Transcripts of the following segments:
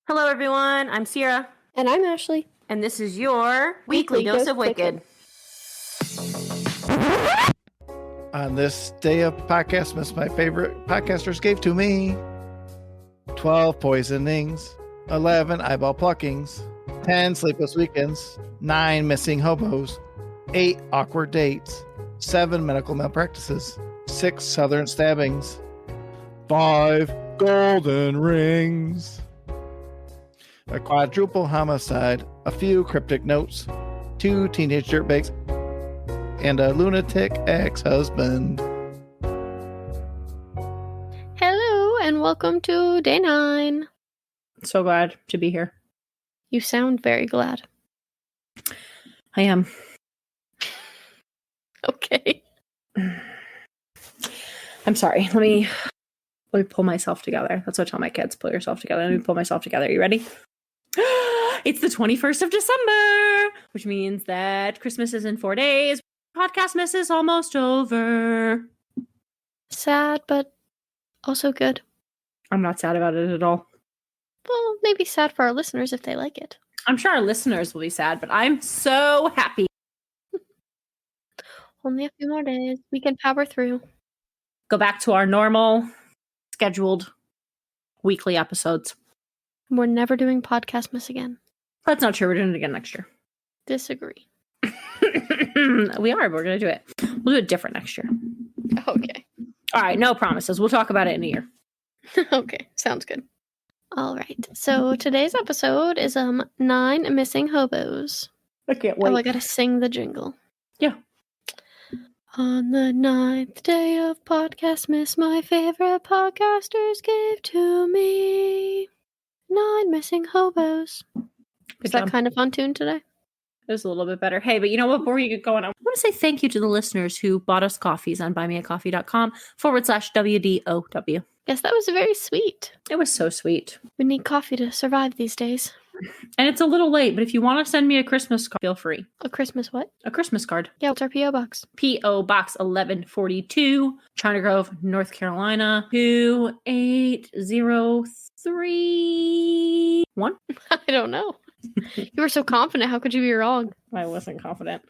Hello, everyone. I'm Sierra. And I'm Ashley. And this is your Weekly Dose of Wicked. On this day of Podcastmas, my favorite podcasters gave to me 12 poisonings, 11 eyeball pluckings, 10 sleepless weekends, 9 missing hobos, 8 awkward dates, 7 medical malpractices, 6 southern stabbings, 5 golden rings, a quadruple homicide, a few cryptic notes, 2 teenage dirtbags, and a lunatic ex-husband. Hello, and welcome to day 9. So glad to be here. You sound very glad. I am. Okay. I'm sorry. Let me pull myself together. That's what I tell my kids. Pull yourself together. Let me pull myself together. You ready? It's the 21st of December, which means that Christmas is in 4 days. Podcastmas is almost over. Sad, but also good. I'm not sad about it at all. Well, maybe sad for our listeners if they like it. I'm sure our listeners will be sad, but I'm so happy. Only a few more days. We can power through. Go back to our normal, scheduled weekly episodes. We're never doing Podcastmas again. That's not true. We're doing it again next year. Disagree. We are. We're going to do it. We'll do it different next year. Okay. All right. No promises. We'll talk about it in a year. Okay. Sounds good. All right. So today's episode is Nine Missing Hobos. I can't wait. Oh, I gotta sing the jingle. Yeah. On the 9th day of Podcastmas, my favorite podcasters gave to me 9 missing hobos. Is that kind of on tune today? It was a little bit better. Hey, but you know what? Before we get going, I want to say thank you to the listeners who bought us coffees on buymeacoffee.com/WDOW. Yes, that was very sweet. It was so sweet. We need coffee to survive these days. And it's a little late, but if you want to send me a Christmas card, feel free. A Christmas what? A Christmas card. Yeah, what's our P.O. Box? P.O. Box 1142, China Grove, North Carolina, 28031. I don't know. You were so confident. How could you be wrong? I wasn't confident.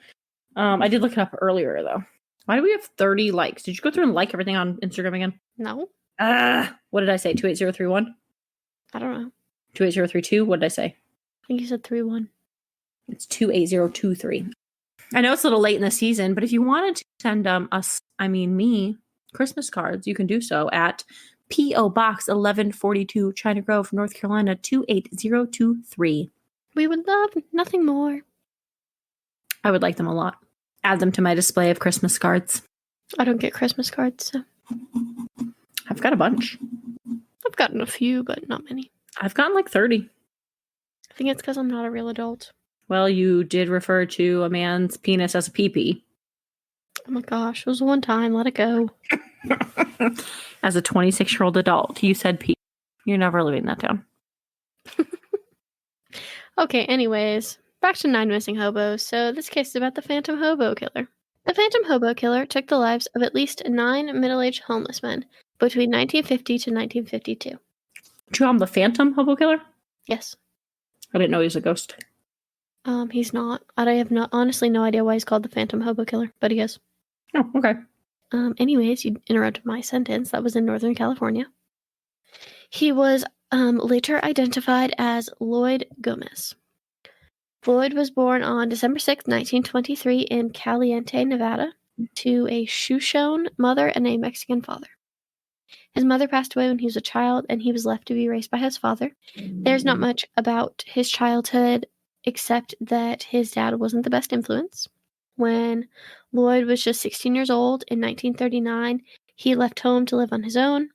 I did look it up earlier, though. Why do we have 30 likes? Did you go through and like everything on Instagram again? No. What did I say? 28031? I don't know. 28032? What did I say? I think you said 31. It's 28023. I know it's a little late in the season, but if you wanted to send me, Christmas cards, you can do so at P.O. Box 1142, China Grove, North Carolina, 28023. We would love nothing more. I would like them a lot. Add them to my display of Christmas cards. I don't get Christmas cards, so. I've got a bunch. I've gotten a few, but not many. I've gotten like 30. I think it's because I'm not a real adult. Well, you did refer to a man's penis as a pee-pee. Oh my gosh, it was one time. Let it go. As a 26-year-old adult, you said pee. You're never living that down. Okay, anyways, back to 9 Missing Hobos. So this case is about the Phantom Hobo Killer. The Phantom Hobo Killer took the lives of at least 9 middle-aged homeless men between 1950 to 1952. Did you call him the Phantom Hobo Killer? Yes. I didn't know he was a ghost. He's not. I have honestly no idea why he's called the Phantom Hobo Killer, but he is. Oh, okay. Anyways, you interrupted my sentence. That was in Northern California. He was later identified as Lloyd Gomez. Lloyd was born on December 6, 1923 in Caliente, Nevada, to a Shoshone mother and a Mexican father. His mother passed away when he was a child, and he was left to be raised by his father. There's not much about his childhood except that his dad wasn't the best influence. When Lloyd was just 16 years old in 1939, he left home to live on his own.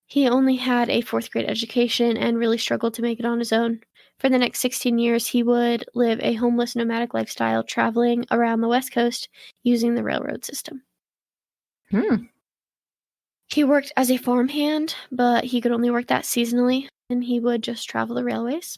He only had a 4th grade education and really struggled to make it on his own. For the next 16 years, he would live a homeless nomadic lifestyle, traveling around the West Coast using the railroad system. He worked as a farmhand, but he could only work that seasonally, and he would just travel the railways.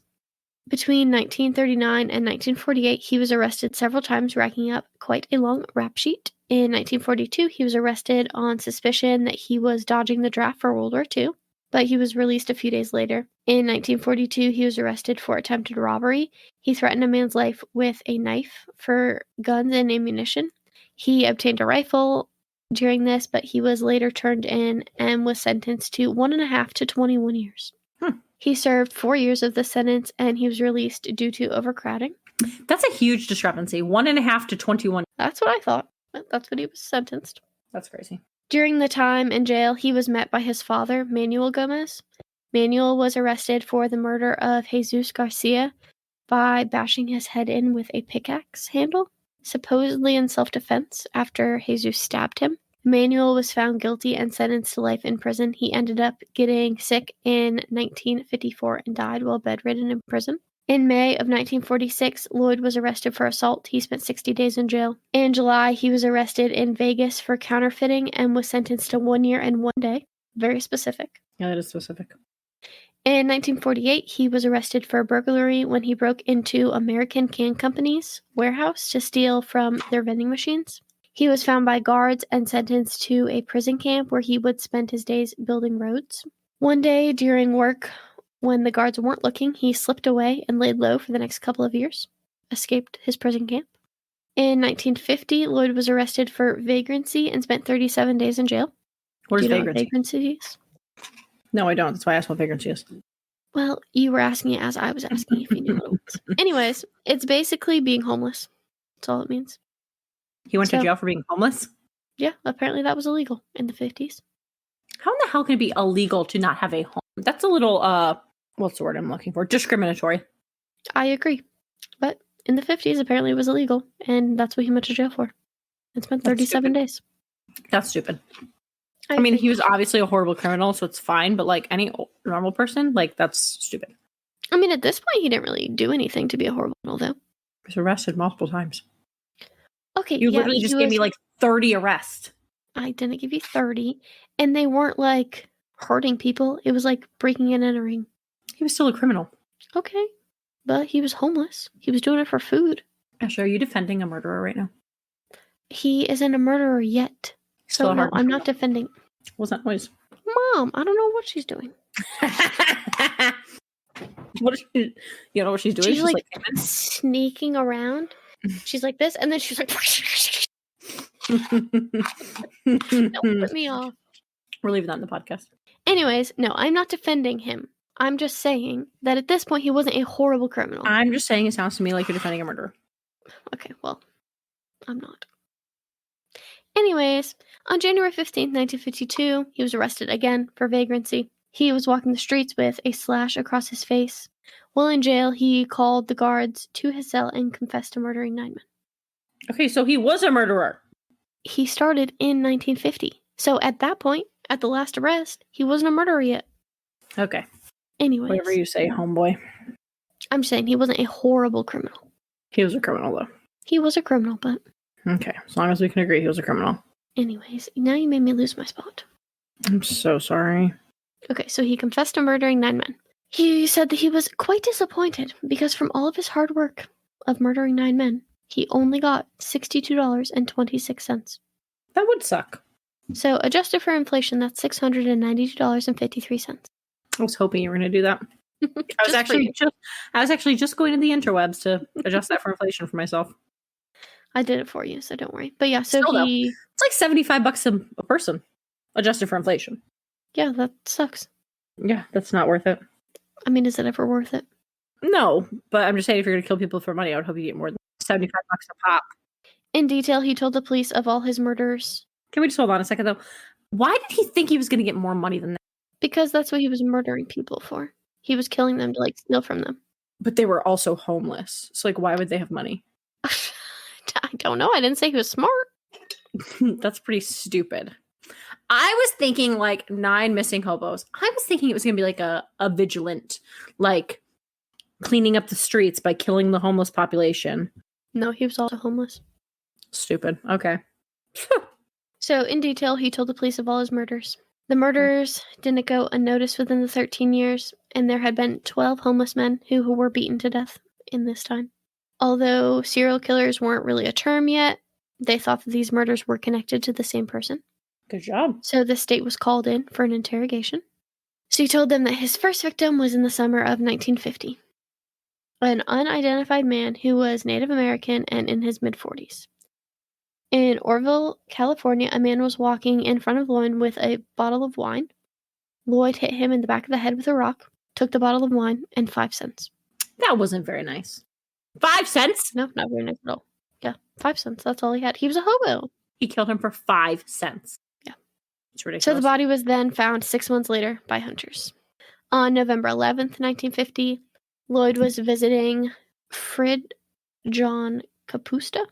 Between 1939 and 1948, he was arrested several times, racking up quite a long rap sheet. In 1942, he was arrested on suspicion that he was dodging the draft for World War II. but he was released a few days later. In 1942, he was arrested for attempted robbery. He threatened a man's life with a knife for guns and ammunition. He obtained a rifle during this, but he was later turned in and was sentenced to 1.5 to 21 years. He served 4 years of the sentence, and he was released due to overcrowding. That's a huge discrepancy. 1.5 to 21. That's what I thought. But that's what he was sentenced. That's crazy. During the time in jail, he was met by his father, Manuel Gomez. Manuel was arrested for the murder of Jesus Garcia by bashing his head in with a pickaxe handle, supposedly in self-defense after Jesus stabbed him. Manuel was found guilty and sentenced to life in prison. He ended up getting sick in 1954 and died while bedridden in prison. In May of 1946, Lloyd was arrested for assault. He spent 60 days in jail. In July, he was arrested in Vegas for counterfeiting and was sentenced to 1 year and 1 day. Very specific. Yeah, that is specific. In 1948, he was arrested for burglary when he broke into American Can Company's warehouse to steal from their vending machines. He was found by guards and sentenced to a prison camp where he would spend his days building roads. One day during work, when the guards weren't looking, he slipped away and laid low for the next couple of years, escaped his prison camp. In 1950, Lloyd was arrested for vagrancy and spent 37 days in jail. What is Do you know vagrancy? what vagrancy is? No, I don't. That's why I asked what vagrancy is. Well, you were asking it as I was asking if you knew what it was. Anyways, it's basically being homeless. That's all it means. He went to So- jail for being homeless? Yeah, apparently that was illegal in the 50s. How in the hell can it be illegal to not have a home? That's a little, what's the word I'm looking for? Discriminatory. I agree. But in the 50s, apparently it was illegal, and that's what he went to jail for. And spent That's 37 days. That's stupid. I mean, he was obviously a horrible criminal, so it's fine, but like any normal person, like that's stupid. I mean, at this point, he didn't really do anything to be a horrible criminal, though. He was arrested multiple times. Okay, You yeah, literally but just he gave was- me like 30 arrests. I didn't give you 30, and they weren't like hurting people. It was like breaking and entering. He was still a criminal. Okay, but he was homeless. He was doing it for food. Ashley, are you defending a murderer right now? He isn't a murderer yet. Still So a no, hard I'm not defending. What was that noise? Mom, I don't know what she's doing. What is she, you know what she's doing? She's like like sneaking around. She's like this, and then she's like, don't put me off. We're leaving that in the podcast. Anyways, no, I'm not defending him. I'm just saying that at this point, he wasn't a horrible criminal. I'm just saying it sounds to me like you're defending a murderer. Okay, well, I'm not. Anyways, on January 15th, 1952, he was arrested again for vagrancy. He was walking the streets with a slash across his face. While in jail, he called the guards to his cell and confessed to murdering 9 men. Okay, so he was a murderer. He started in 1950. So at that point, at the last arrest, he wasn't a murderer yet. Okay. Anyways, Whatever you say, homeboy. I'm just saying he wasn't a horrible criminal. He was a criminal, though. He was a criminal, but Okay, as long as we can agree he was a criminal. anyways, now you made me lose my spot. I'm so sorry. Okay, so he confessed to murdering 9 men. He said that he was quite disappointed because from all of his hard work of murdering 9 men, he only got $62.26. That would suck. So adjusted for inflation, that's $692.53. I was hoping you were going to do that. I was Just for you. just going to the interwebs to adjust that for inflation for myself. I did it for you, so don't worry. But yeah, so Still, though. he... It's like $75 a person, adjusted for inflation. Yeah, that sucks. Yeah, that's not worth it. I mean, is it ever worth it? No, but I'm just saying if you're going to kill people for money, I would hope you get more than $75 a pop. In detail, he told the police of all his murders Can we just hold on a second, though? Why did he think he was going to get more money than that? because that's what he was murdering people for. He was killing them to, like, steal from them. But they were also homeless. So, like, why would they have money? I don't know. I didn't say he was smart. That's pretty stupid. I was thinking, like, 9 Missing Hobos. I was thinking it was going to be, like, a vigilant, like, cleaning up the streets by killing the homeless population. No, he was also homeless. Stupid. Okay. So, in detail, he told the police of all his murders. The murders didn't go unnoticed within the 13 years, and there had been 12 homeless men who were beaten to death in this time. Although serial killers weren't really a term yet, they thought that these murders were connected to the same person. Good job. So the state was called in for an interrogation. So he told them that his first victim was in the summer of 1950. An unidentified man who was Native American and in his mid-40s. In Orville, California, a man was walking in front of Lloyd with a bottle of wine. Lloyd hit him in the back of the head with a rock, took the bottle of wine, and 5 cents. That wasn't very nice. 5 cents? No, not very nice at all. Yeah, 5 cents. That's all he had. He was a hobo. He killed him for 5 cents. Yeah. It's ridiculous. So the body was then found 6 months later by hunters. On November 11th, 1950, Lloyd was visiting Frid John Capusta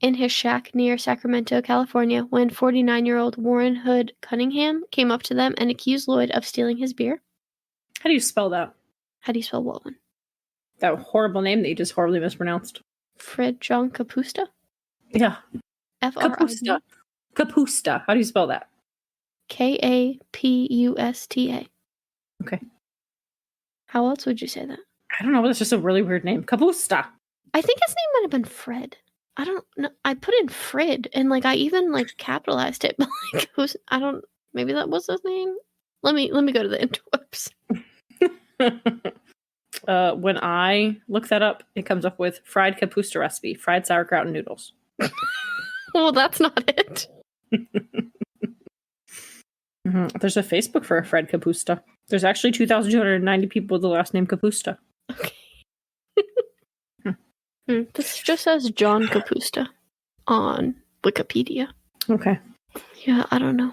in his shack near Sacramento, California, when 49-year-old Warren Hood Cunningham came up to them and accused Lloyd of stealing his beer. How do you spell that? How do you spell what one? That horrible name that you just horribly mispronounced. Frid John Capusta? Yeah. F-R-I-D. Capusta. Capusta. How do you spell that? K-A-P-U-S-T-A. Okay. How else would you say that? I don't know. That's just a really weird name. Capusta. I think his name might have been Fred. I don't know. I put in Frid, and I even capitalized it, but maybe that was his name. Let me go to the interwebs. When I look that up, it comes up with fried capusta recipe, fried sauerkraut and noodles. Well, that's not it. There's a Facebook for a fried capusta. There's actually 2,290 people with the last name Capusta. Okay. This just says John Capusta on Wikipedia. Okay. Yeah, I don't know.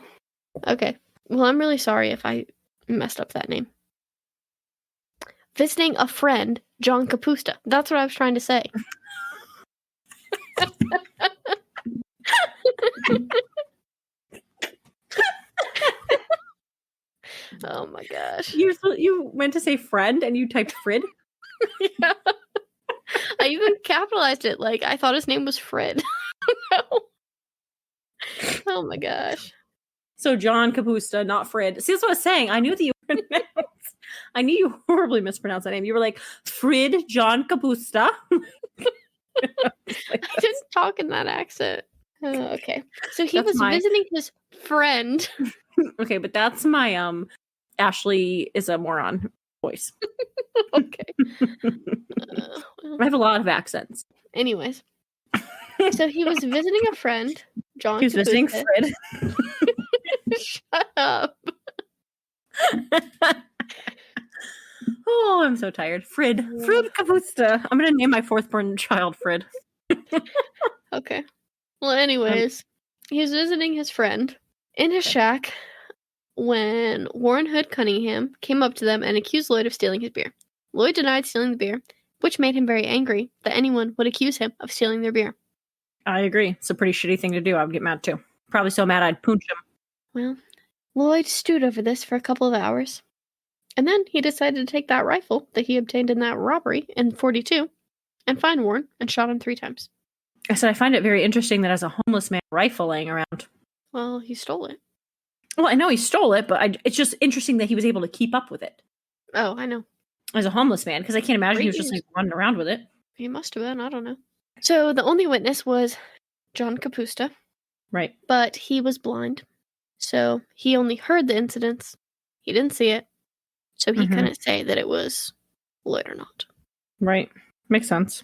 Okay. Well, I'm really sorry if I messed up that name. Visiting a friend, John Capusta. That's what I was trying to say. Oh my gosh. You meant to say friend and you typed Frid? Yeah. I even capitalized it. I thought his name was Fred. No. Oh my gosh. So John Capusta, not Frid. See, that's what I was saying. I knew that you I knew you horribly mispronounced that name. You were like, Frid John Capusta. I didn't talk in that accent. Okay. So he was visiting his friend. Okay, but that's my Ashley is a moron voice. Okay. I have a lot of accents. Anyways. So he was visiting a friend, John. He was visiting Frid. Shut up. Oh, I'm so tired. Frid Capusta. I'm going to name my 4th-born child Frid. Okay. Well, anyways, he was visiting his friend in his shack when Warren Hood Cunningham came up to them and accused Lloyd of stealing his beer. Lloyd denied stealing the beer, which made him very angry that anyone would accuse him of stealing their beer. I agree. It's a pretty shitty thing to do. I would get mad too. Probably so mad I'd punch him. Well, Lloyd stewed over this for a couple of hours. And then he decided to take that rifle that he obtained in that robbery in 42 and find Warren and shot him 3 times. I said I find it very interesting that as a homeless man, rifle laying around. Well, he stole it. Well, I know he stole it, but it's just interesting that he was able to keep up with it. Oh, I know. As a homeless man, because I can't imagine he was just running around with it. He must have been. I don't know. So the only witness was John Capusta. Right. But he was blind. So he only heard the incidents. He didn't see it. So he couldn't say that it was Lloyd or not. Right. Makes sense.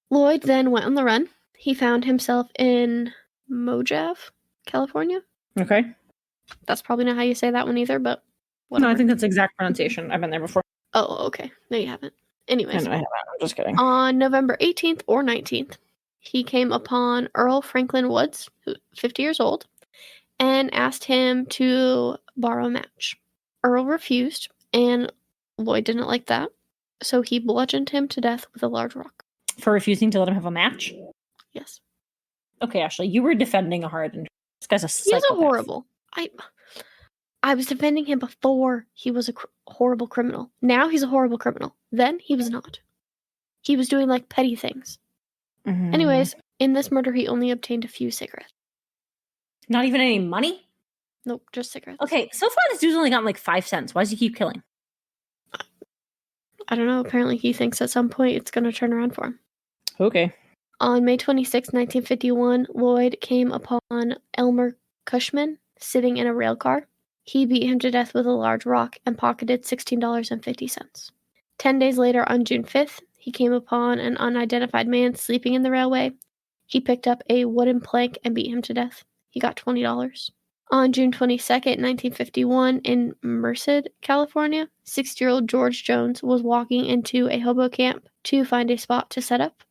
Lloyd then went on the run. He found himself in Mojave, California. Okay. That's probably not how you say that one either, but whatever. No, I think that's exact pronunciation. I've been there before. Oh, okay. No, you haven't. Anyways. No, I haven't. I'm just kidding. On November 18th or 19th, he came upon Earl Franklin Woods, 50 years old, and asked him to borrow a match. Earl refused, and Lloyd didn't like that, so he bludgeoned him to death with a large rock. For refusing to let him have a match? Yes. Okay, Ashley, you were defending a hard. This guy's a psychopath. He's a horrible. I was defending him before he was a horrible criminal. Now he's a horrible criminal. Then he was not. He was doing petty things. Mm-hmm. Anyways, in this murder, he only obtained a few cigarettes. Not even any money? Nope, just cigarettes. Okay, so far this dude's only gotten 5 cents. Why does he keep killing? I don't know. Apparently he thinks at some point it's going to turn around for him. Okay. On May 26, 1951, Lloyd came upon Elmer Cushman sitting in a rail car. He beat him to death with a large rock and pocketed $16.50. 10 days later, on June 5th, he came upon an unidentified man sleeping in the railway. He picked up a wooden plank and beat him to death. He got $20. On June 22nd, 1951, in Merced, California, 60-year-old George Jones was walking into a hobo camp to find a spot to set up.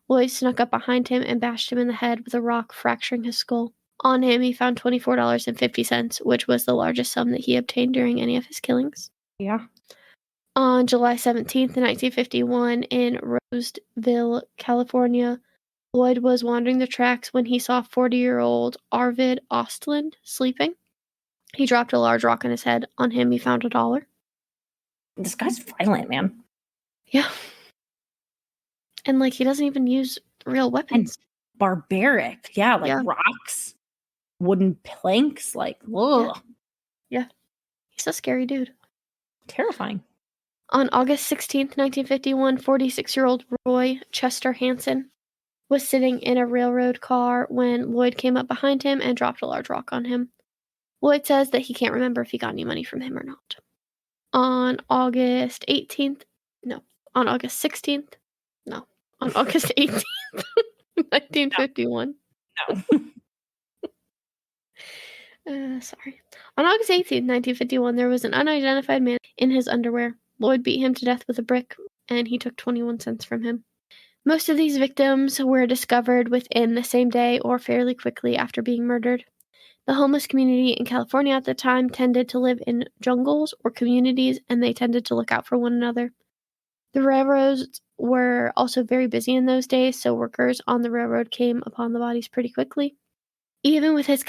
Lloyd snuck up behind him and bashed him in the head with a rock, fracturing his skull. On him, he found $24.50, which was the largest sum that he obtained during any of his killings. Yeah. On July 17th, 1951, in Roseville, California, Lloyd was wandering the tracks when he saw 40-year-old Arvid Ostland sleeping. He dropped a large rock on his head. On him, he found $1. This guy's violent, man. Yeah. And, he doesn't even use real weapons. And barbaric. Yeah, Yeah. rocks, wooden planks, ugh. Yeah. He's a scary dude. Terrifying. On August 16th, 1951, 46-year-old Roy Chester Hansen was sitting in a railroad car when Lloyd came up behind him and dropped a large rock on him. Lloyd says that he can't remember if he got any money from him or not. On August 16th, on August 18th, 1951. Sorry. On August 18th, 1951, there was an unidentified man in his underwear. Lloyd beat him to death with a brick, and he took 21 cents from him. Most of these victims were discovered within the same day or fairly quickly after being murdered. The homeless community in California at the time tended to live in jungles or communities, and they tended to look out for one another. The railroads were also very busy in those days, so workers on the railroad came upon the bodies pretty quickly. Even with his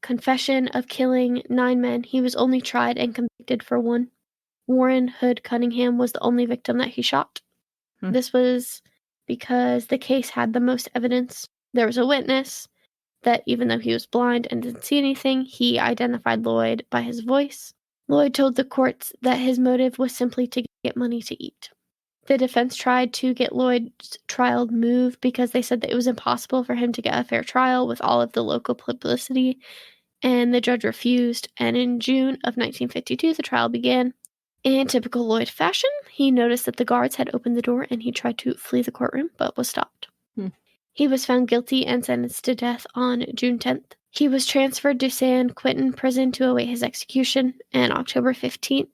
confession of killing 9 men, he was only tried and convicted for 1. Warren Hood Cunningham was the only victim that he shot. This was because the case had the most evidence. There was a witness that even though he was blind and didn't see anything, he identified Lloyd by his voice. Lloyd told the courts that his motive was simply to get money to eat. The defense tried to get Lloyd's trial moved because they said that it was impossible for him to get a fair trial with all of the local publicity, and the judge refused, and in June of 1952, the trial began. In typical Lloyd fashion, he noticed that the guards had opened the door and he tried to flee the courtroom, but was stopped. He was found guilty and sentenced to death on June 10th. He was transferred to San Quentin prison to await his execution, and October 15th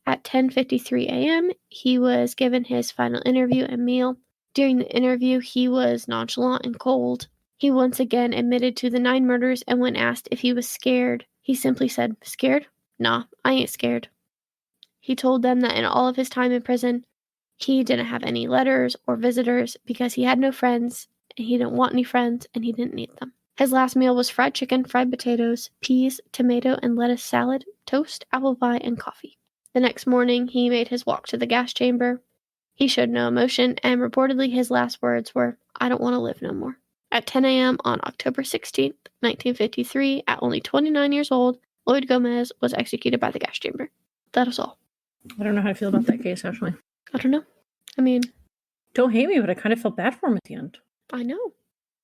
at 10:53 a.m., he was given his final interview and meal. During the interview, he was nonchalant and cold. He once again admitted to the 9 murders, and when asked if he was scared, he simply said, "Scared? Nah, I ain't scared." He told them that in all of his time in prison, he didn't have any letters or visitors because he had no friends, and he didn't want any friends, and he didn't need them. His last meal was fried chicken, fried potatoes, peas, tomato, and lettuce salad, toast, apple pie, and coffee. The next morning, he made his walk to the gas chamber. He showed no emotion, and reportedly his last words were, "I don't want to live no more." At 10 a.m. on October 16th, 1953, at only 29 years old, Lloyd Gomez was executed by the gas chamber. That is all. I don't know how I feel about that case, actually. I don't know. I mean... Don't hate me, but I kind of felt bad for him at the end. I know.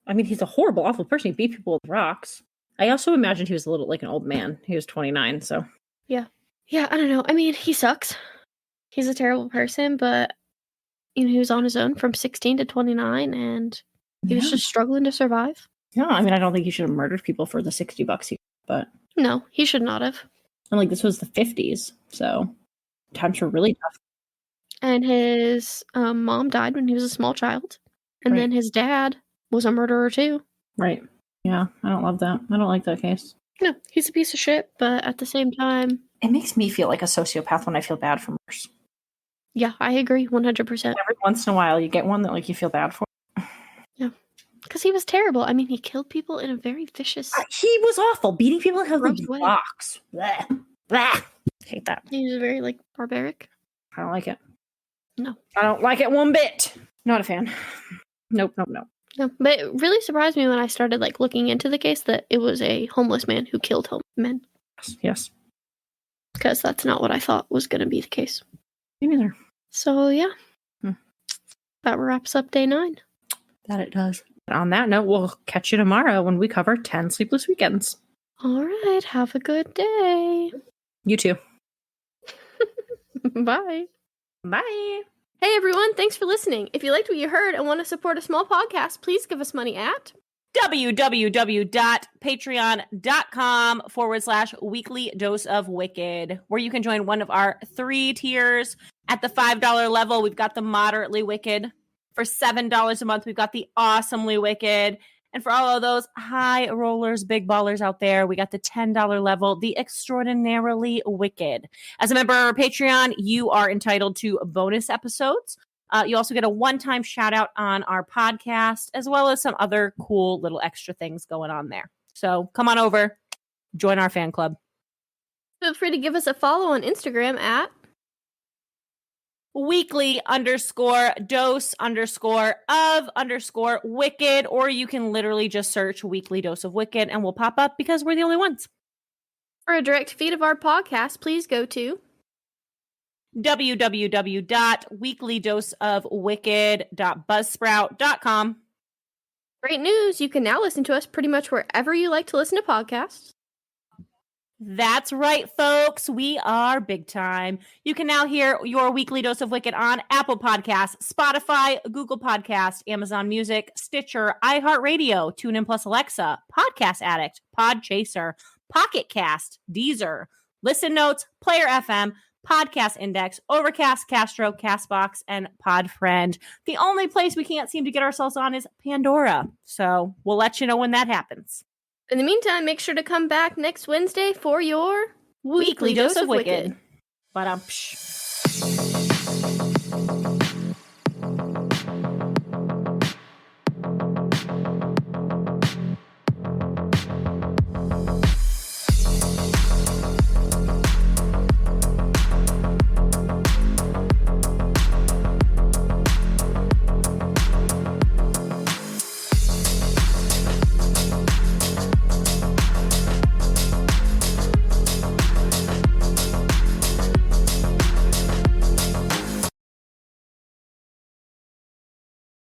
I mean, he's a horrible, awful person. He beat people with rocks. I also imagined he was a little like an old man. He was 29, so... Yeah, I don't know. I mean, he sucks. He's a terrible person, but, he was on his own from 16 to 29, and he was just struggling to survive. Yeah, I mean, I don't think he should have murdered people for the $60 he got, but... No, he should not have. And, this was the 50s, so... Times were really tough. And his mom died when he was a small child. And then his dad was a murderer too. Right. Yeah, I don't love that. I don't like that case. No, he's a piece of shit, but at the same time... It makes me feel like a sociopath when I feel bad for murders. Yeah, I agree 100%. Every once in a while, you get one that you feel bad for. Yeah. Because he was terrible. I mean, he killed people in a very vicious... He was awful. Beating people with way. rocks. Blech. Blech. Hate that. He was very, barbaric. I don't like it. No. I don't like it one bit. Not a fan. Nope. No, but it really surprised me when I started, looking into the case that it was a homeless man who killed homeless men. Yes. Because that's not what I thought was going to be the case. Me neither. So, yeah. That wraps up day 9. That it does. On that note, we'll catch you tomorrow when we cover 10 Sleepless Weekends. All right. Have a good day. You too. Bye. Bye. Hey, everyone. Thanks for listening. If you liked what you heard and want to support a small podcast, please give us money at www.patreon.com/weekly dose of wicked, where you can join one of our 3 tiers. At the $5 level, we've got the moderately wicked. For $7 a month, we've got the awesomely wicked. And for all of those high rollers, big ballers out there, we got the $10 level, the extraordinarily wicked. As a member of our Patreon, you are entitled to bonus episodes. You also get a one-time shout out on our podcast, as well as some other cool little extra things going on there. So come on over, join our fan club. Feel free to give us a follow on Instagram at weekly_dose_of_wicked, or you can literally just search Weekly Dose of Wicked and we'll pop up because we're the only ones. For a direct feed of our podcast, please go to www.weeklydoseofwicked.buzzsprout.com. Great news! You can now listen to us pretty much wherever you like to listen to podcasts. That's right, folks. We are big time. You can now hear your Weekly Dose of Wicked on Apple Podcasts, Spotify, Google Podcasts, Amazon Music, Stitcher, iHeartRadio, TuneIn Plus Alexa, Podcast Addict, Podchaser, Pocket Cast, Deezer, Listen Notes, Player FM, Podcast Index, Overcast, Castro, Castbox, and Podfriend. The only place we can't seem to get ourselves on is Pandora. So we'll let you know when that happens. In the meantime, make sure to come back next Wednesday for your Weekly Dose of Wicked. But